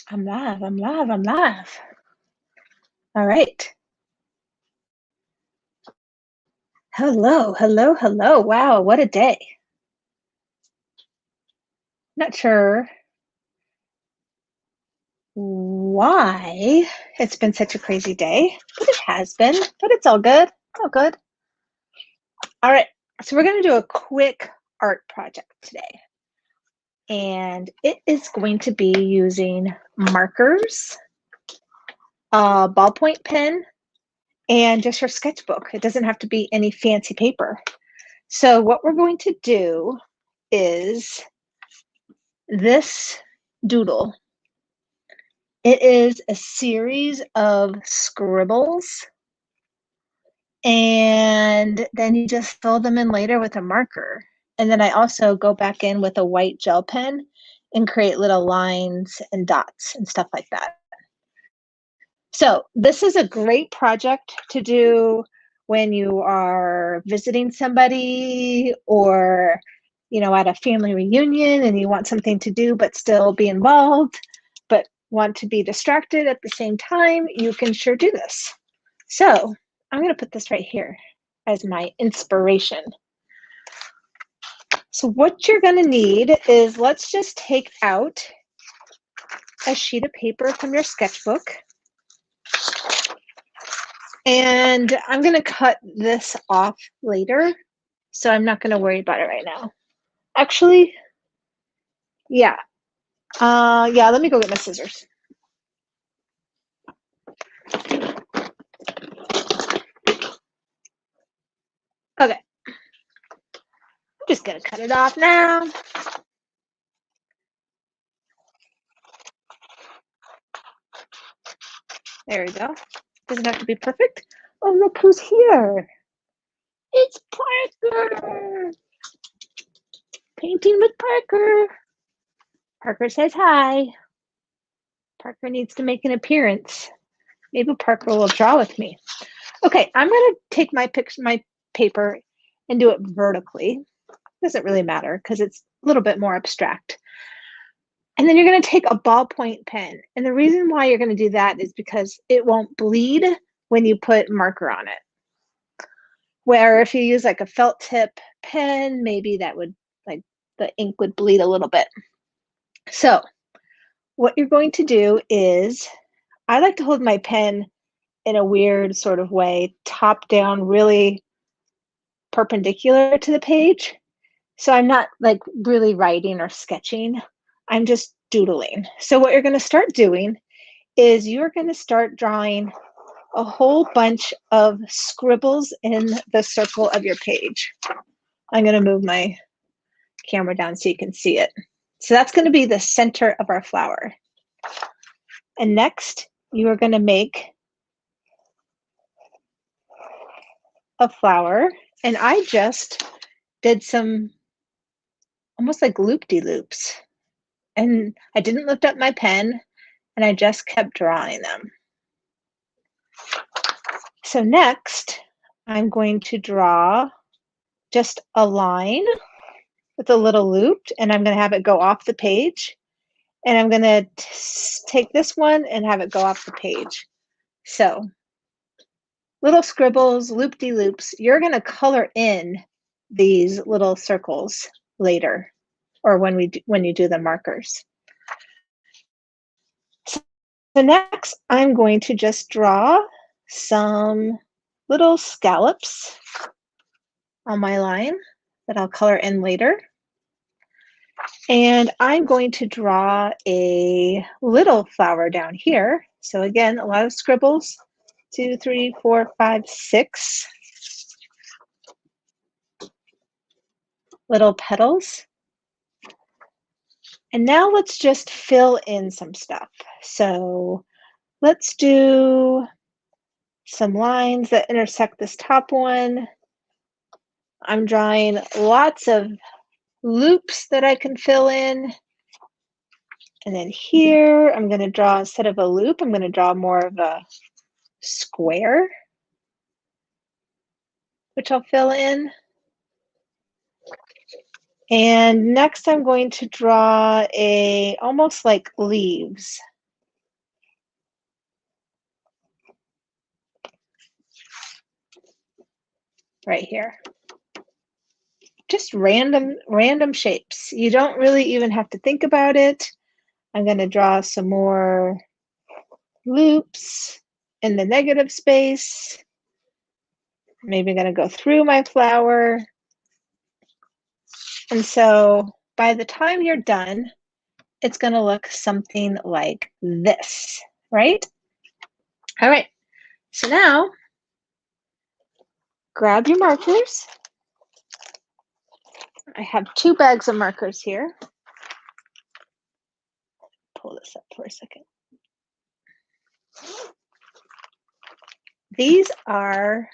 I'm live, I'm live, I'm live. All right. Hello, hello, hello. Wow, what a day. Not sure why it's been such a crazy day, but it has been, but it's all good. It's all good. All right. So we're going to do a quick art project today. And it is going to be using markers, a ballpoint pen, and just your sketchbook. It doesn't have to be any fancy paper. So what we're going to do is this doodle. It is a series of scribbles, and then you just fill them in later with a marker. And then I also go back in with a white gel pen and create little lines and dots and stuff like that. So this is a great project to do when you are visiting somebody or at a family reunion and you want something to do but still be involved, but want to be distracted at the same time. You can sure do this. So I'm going to put this right here as my inspiration. So what you're going to need is, let's just take out a sheet of paper from your sketchbook. And I'm going to cut this off later, so I'm not going to worry about it right now. Actually, yeah. Let me go get my scissors. Okay. I'm just going to cut it off now. There we go. Doesn't have to be perfect. Oh, look who's here. It's Parker. Painting with Parker. Parker says hi. Parker needs to make an appearance. Maybe Parker will draw with me. Okay, I'm going to take my paper and do it vertically. Doesn't really matter because it's a little bit more abstract. And then you're going to take a ballpoint pen. And the reason why you're going to do that is because it won't bleed when you put marker on it. Where if you use like a felt tip pen, maybe that would, like, the ink would bleed a little bit. So what you're going to do is, I like to hold my pen in a weird sort of way, top down, really perpendicular to the page. So I'm not like really writing or sketching. I'm just doodling. So what you're going to start doing is you're going to start drawing a whole bunch of scribbles in the circle of your page. I'm going to move my camera down so you can see it. So that's going to be the center of our flower. And next, you are going to make a flower. And I just did some almost like loop-de-loops. And I didn't lift up my pen, and I just kept drawing them. So next, I'm going to draw just a line with a little loop, and I'm going to have it go off the page. And I'm going to take this one and have it go off the page. So little scribbles, loop-de-loops. You're going to color in these little circles later, or when you do the markers. So next, I'm going to just draw some little scallops on my line that I'll color in later. And I'm going to draw a little flower down here. So again, a lot of scribbles, 2, 3, 4, 5, 6 little petals. And now let's just fill in some stuff. So let's do some lines that intersect this top one. I'm drawing lots of loops that I can fill in. And then here, I'm going to draw, instead of a loop, I'm going to draw more of a square, which I'll fill in. And next I'm going to draw almost like leaves. right here. Just random shapes. You don't really even have to think about it. I'm going to draw some more loops in the negative space. Maybe I'm going to go through my flower. And so by the time you're done, it's going to look something like this, right? All right. So now grab your markers. I have 2 bags of markers here. Pull this up for a second. These are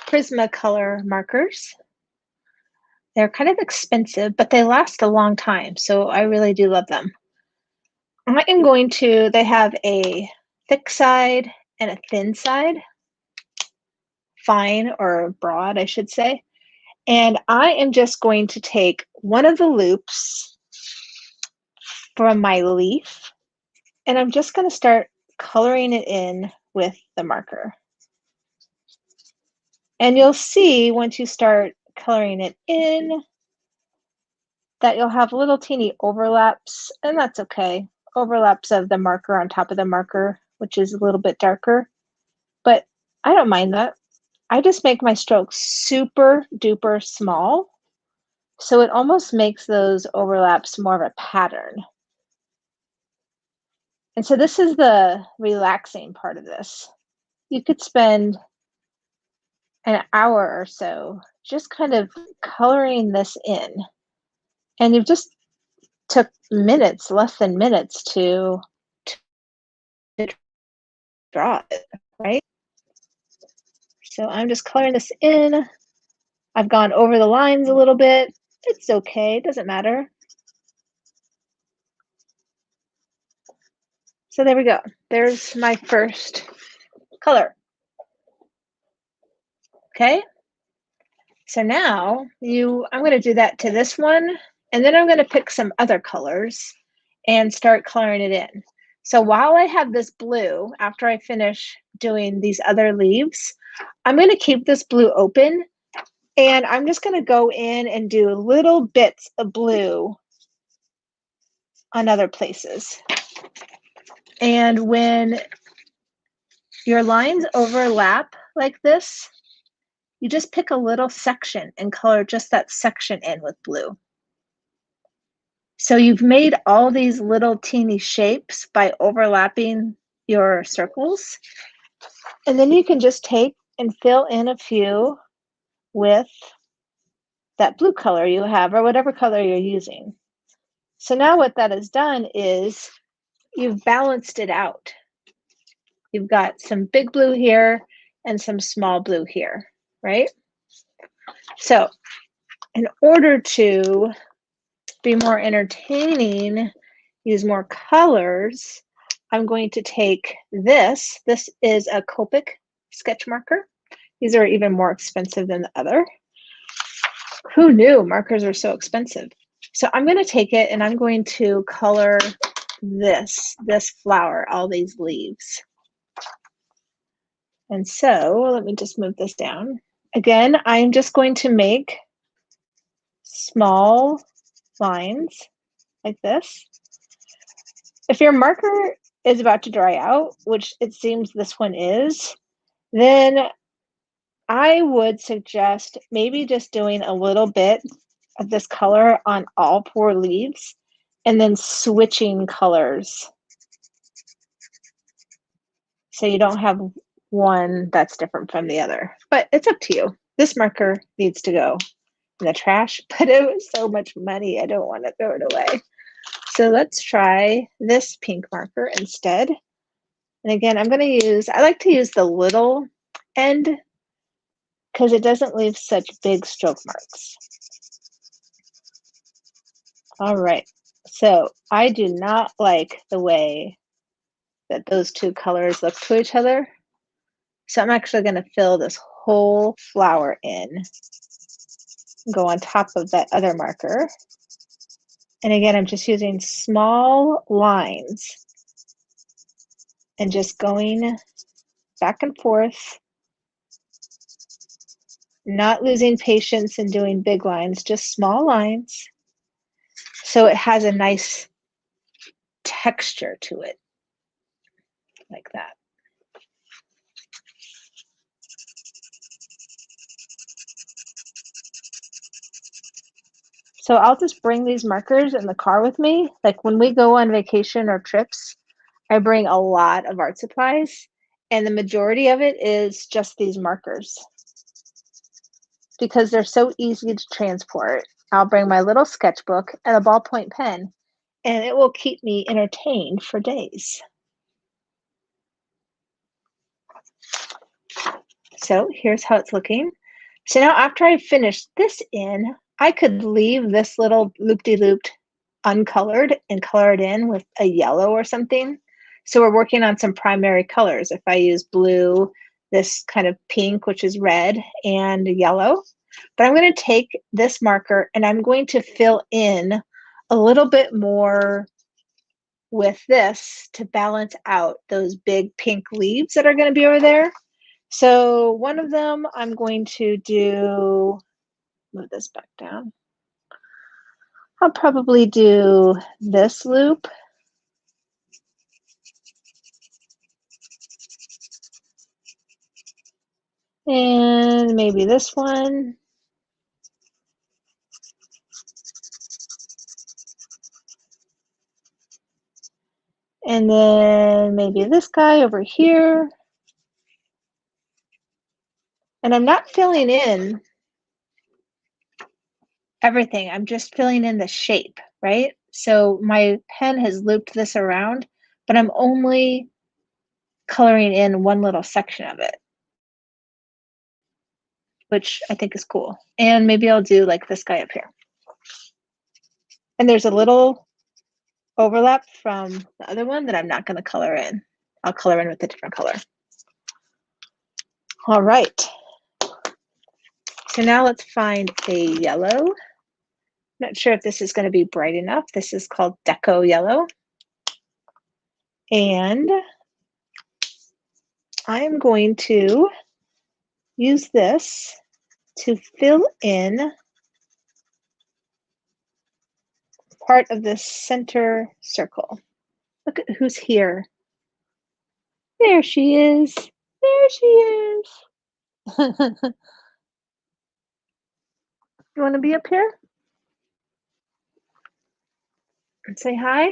Prismacolor markers. They're kind of expensive, but they last a long time, so I really do love them. I am going to, they have a thick side and a thin side, fine or broad, I should say. And I am just going to take one of the loops from my leaf, and I'm just going to start coloring it in with the marker. And you'll see once you start coloring it in that you'll have little teeny overlaps, and that's okay. Overlaps of the marker on top of the marker, which is a little bit darker, but I don't mind that. I just make my strokes super duper small, so it almost makes those overlaps more of a pattern. And so this is the relaxing part of this. You could spend an hour or so just kind of coloring this in, and you've just took minutes, less than minutes to draw it, right? So I'm just coloring this in. I've gone over the lines a little bit. It's okay, it doesn't matter. So there we go. There's my first color. Okay. So now I'm going to do that to this one, and then I'm going to pick some other colors and start coloring it in. So while I have this blue, after I finish doing these other leaves, I'm going to keep this blue open, and I'm just going to go in and do little bits of blue on other places. And when your lines overlap like this, you just pick a little section and color just that section in with blue. So you've made all these little teeny shapes by overlapping your circles. And then you can just take and fill in a few with that blue color you have, or whatever color you're using. So now what that has done is you've balanced it out. You've got some big blue here and some small blue here, right? So in order to be more entertaining, use more colors, I'm going to take this. This is a Copic sketch marker. These are even more expensive than the other. Who knew markers are so expensive? So I'm going to take it and I'm going to color this flower, all these leaves. And so let me just move this down. Again, I'm just going to make small lines like this. If your marker is about to dry out, which it seems this one is, then I would suggest maybe just doing a little bit of this color on all 4 leaves and then switching colors so you don't have one that's different from the other. But it's up to you. This marker needs to go in the trash, but it was so much money, I don't want to throw it away. So let's try this pink marker instead. And again, I'm going to use, I like to use the little end because it doesn't leave such big stroke marks. All right, so I do not like the way that those 2 colors look to each other. So I'm actually going to fill this whole flower in, go on top of that other marker. And again, I'm just using small lines and just going back and forth Not losing patience and doing big lines, just small lines. So it has a nice texture to it, like that. So I'll just bring these markers in the car with me. Like when we go on vacation or trips, I bring a lot of art supplies, and the majority of it is just these markers because they're so easy to transport. I'll bring my little sketchbook and a ballpoint pen, and it will keep me entertained for days. So here's how it's looking. So now after I finish this in, I could leave this little loop-de-looped uncolored and color it in with a yellow or something. So we're working on some primary colors. If I use blue, this kind of pink, which is red, and yellow. But I'm going to take this marker and I'm going to fill in a little bit more with this to balance out those big pink leaves that are going to be over there. So one of them I'm going to do, move this back down. I'll probably do this loop. And maybe this one. And then maybe this guy over here. And I'm not filling in everything. I'm just filling in the shape, right? So my pen has looped this around, but I'm only coloring in one little section of it, which I think is cool. And maybe I'll do like this guy up here. And there's a little overlap from the other one that I'm not going to color in. I'll color in with a different color. All right. So now let's find a yellow. Not sure if this is going to be bright enough. This is called Deco Yellow. And I'm going to use this to fill in part of the center circle. Look at who's here. There she is. There she is. You want to be up here and say hi?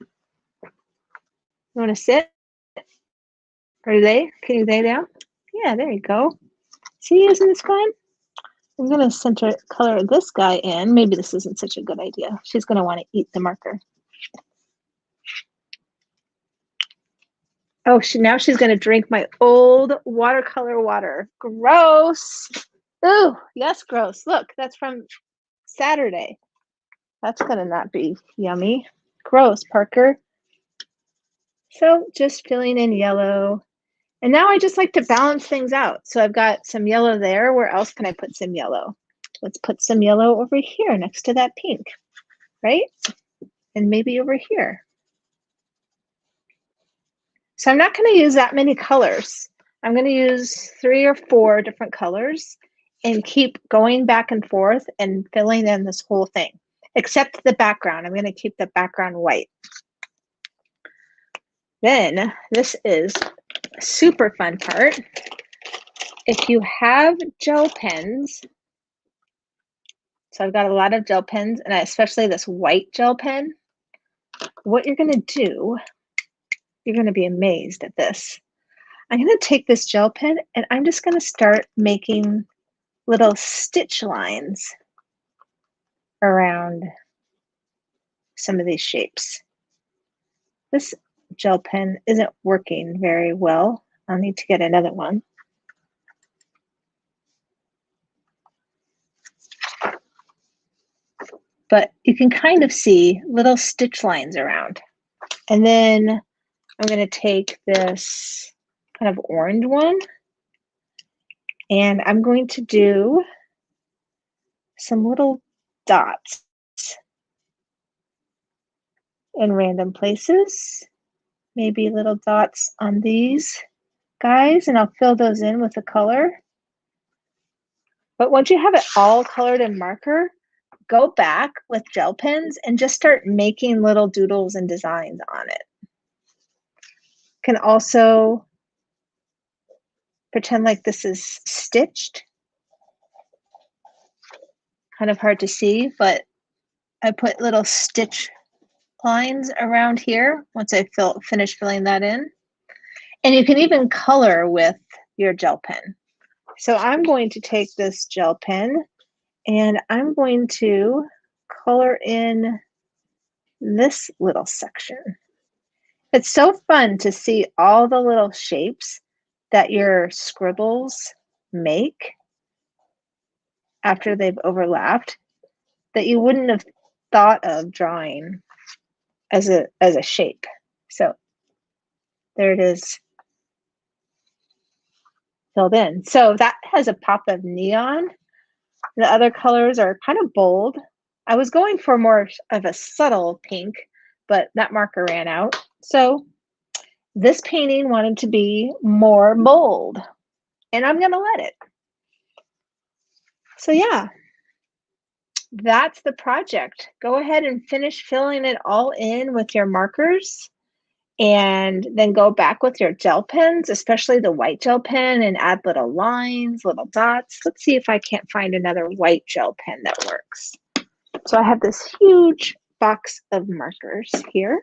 You want to sit? Or lay? Can you lay down? Yeah, there you go. See, isn't this fun? I'm going to color this guy in. Maybe this isn't such a good idea. She's going to want to eat the marker. Oh, now she's going to drink my old watercolor water. Gross. Ooh, yes, gross. Look, that's from Saturday. That's going to not be yummy. Gross, Parker. So just filling in yellow. And now I just like to balance things out. So I've got some yellow there. Where else can I put some yellow? Let's put some yellow over here next to that pink, right? And maybe over here. So I'm not going to use that many colors. I'm going to use 3 or 4 different colors and keep going back and forth and filling in this whole thing, except the background. I'm going to keep the background white. Then this is a super fun part. If you have gel pens, so I've got a lot of gel pens, and especially this white gel pen, what you're going to do, you're going to be amazed at this. I'm going to take this gel pen and I'm just going to start making little stitch lines around some of these shapes. This gel pen isn't working very well. I'll need to get another one. But you can kind of see little stitch lines around. And then I'm going to take this kind of orange one and I'm going to do some little dots in random places, maybe little dots on these guys, and I'll fill those in with a color. But once you have it all colored in marker, go back with gel pens and just start making little doodles and designs on it. Can also pretend like this is stitched. Kind of hard to see, but I put little stitch lines around here once I finish filling that in. And you can even color with your gel pen. So I'm going to take this gel pen and I'm going to color in this little section. It's so fun to see all the little shapes that your scribbles make after they've overlapped that you wouldn't have thought of drawing as a shape. So there it is, filled in. So that has a pop of neon. The other colors are kind of bold. I was going for more of a subtle pink, but that marker ran out. So this painting wanted to be more bold, and I'm gonna let it. So yeah, that's the project. Go ahead and finish filling it all in with your markers, and then go back with your gel pens, especially the white gel pen, and add little lines, little dots. Let's see if I can't find another white gel pen that works. So I have this huge box of markers here.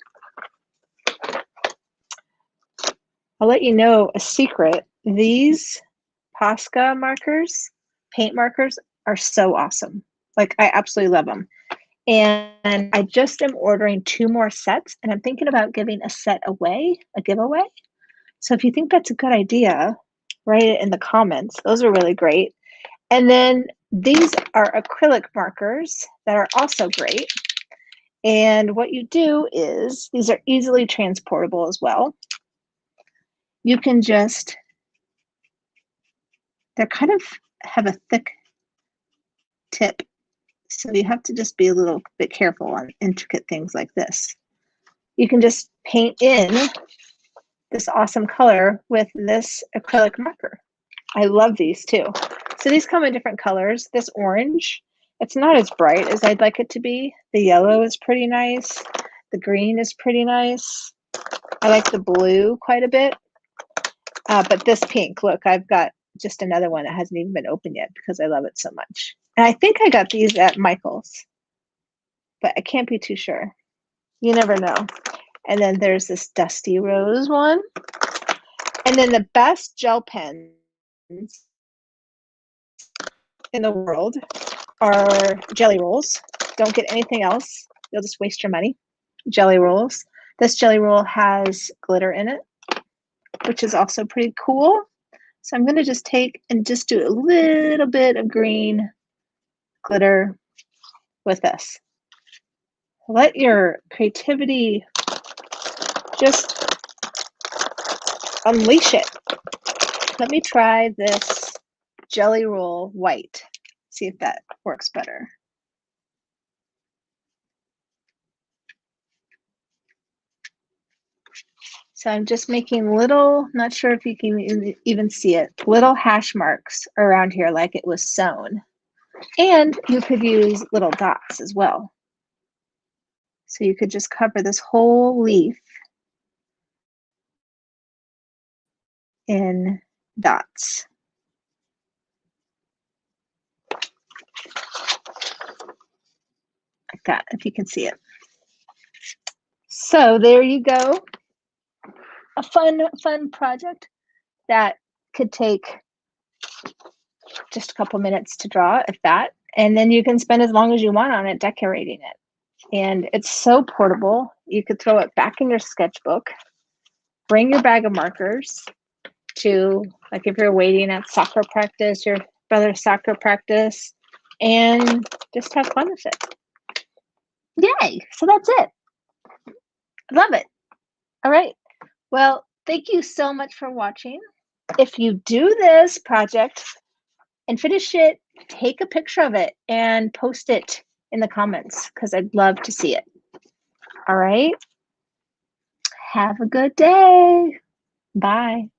I'll let you know a secret. These Posca markers, paint markers, are so awesome. Like, I absolutely love them. And I just am ordering 2 more sets, and I'm thinking about giving a set away, a giveaway. So if you think that's a good idea, write it in the comments. Those are really great. And then these are acrylic markers that are also great. And what you do is, these are easily transportable as well. You can just, they're kind of have a thick tip. So you have to just be a little bit careful on intricate things like this. You can just paint in this awesome color with this acrylic marker. I love these too. So these come in different colors. This orange, it's not as bright as I'd like it to be. The yellow is pretty nice. The green is pretty nice. I like the blue quite a bit. But this pink, look, I've got just another one that hasn't even been opened yet because I love it so much. And I think I got these at Michael's, but I can't be too sure. You never know. And then there's this dusty rose one. And then the best gel pens in the world are jelly rolls. Don't get anything else. You'll just waste your money. Jelly rolls. This jelly roll has glitter in it, which is also pretty cool. So I'm going to just take and just do a little bit of green glitter with this. Let your creativity just unleash it. Let me try this jelly roll white. See if that works better. So I'm just making little, not sure if you can even see it, little hash marks around here like it was sewn. And you could use little dots as well. So you could just cover this whole leaf in dots. Like that, if you can see it. So there you go. A fun project that could take just a couple minutes to draw, if that. And then you can spend as long as you want on it decorating it. And it's so portable. You could throw it back in your sketchbook. Bring your bag of markers to, like, if you're waiting at soccer practice, your brother's soccer practice, and just have fun with it. Yay! So that's it. Love it. All right. Well, thank you so much for watching. If you do this project and finish it, take a picture of it and post it in the comments because I'd love to see it. All right. Have a good day. Bye.